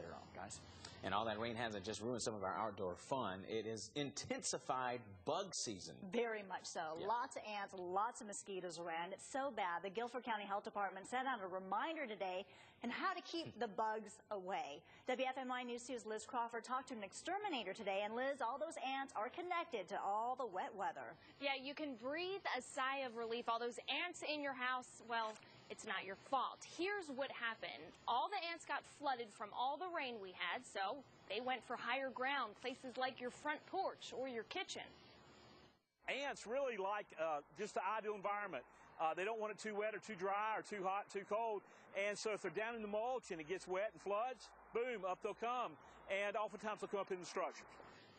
later on, guys. And all that rain hasn't just ruined some of our outdoor fun. It has intensified bug season. Very much so. Yeah. Lots of ants, lots of mosquitoes around. It's so bad. The Guilford County Health Department sent out a reminder today on how to keep the bugs away. WFMY News 2's Liz Crawford talked to an exterminator today. And Liz, all those ants are connected to all the wet weather. Yeah, you can breathe a sigh of relief. All those ants in your house, well, it's not your fault. Here's what happened. All the ants got flooded from all the rain we had, so they went for higher ground, places like your front porch or your kitchen. Ants really like just the ideal environment. They don't want it too wet or too dry or too hot, too cold. And so if they're down in the mulch and it gets wet and floods, boom, up they'll come. And oftentimes they'll come up in the structures.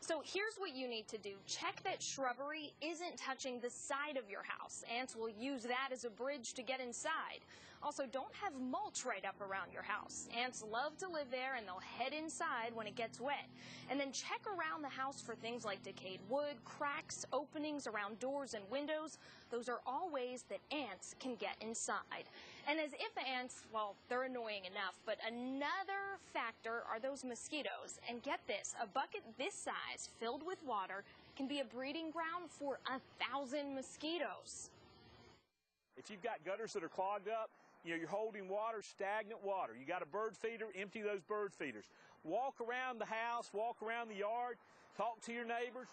So here's what you need to do. Check that shrubbery isn't touching the side of your house. Ants will use that as a bridge to get inside. Also, don't have mulch right up around your house. Ants love to live there, and they'll head inside when it gets wet. And then check around the house for things like decayed wood, cracks, openings around doors and windows. Those are all ways that ants can get inside. And as if the ants, well, they're annoying enough, but another factor are those mosquitoes. And get this, a bucket this size filled with water can be a breeding ground for 1,000 mosquitoes. If you've got gutters that are clogged up, you're holding water, stagnant water. You got a bird feeder, empty those bird feeders. Walk around the house, walk around the yard, talk to your neighbors.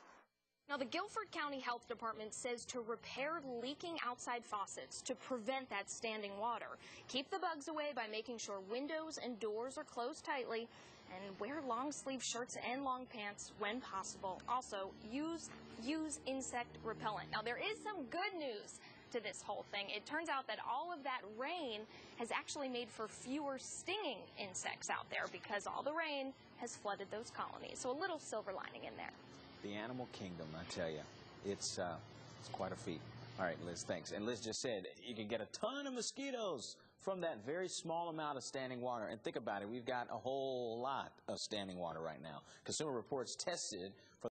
Now, the Guilford County Health Department says to repair leaking outside faucets to prevent that standing water. Keep the bugs away by making sure windows and doors are closed tightly, and wear long-sleeve shirts and long pants when possible. Also, use insect repellent. Now, there is some good news to this whole thing. It turns out that all of that rain has actually made for fewer stinging insects out there because all the rain has flooded those colonies. So a little silver lining in there. The animal kingdom, I tell you, it's quite a feat. All right, Liz, thanks. And Liz just said you can get a ton of mosquitoes from that very small amount of standing water. And think about it, we've got a whole lot of standing water right now. Consumer Reports tested for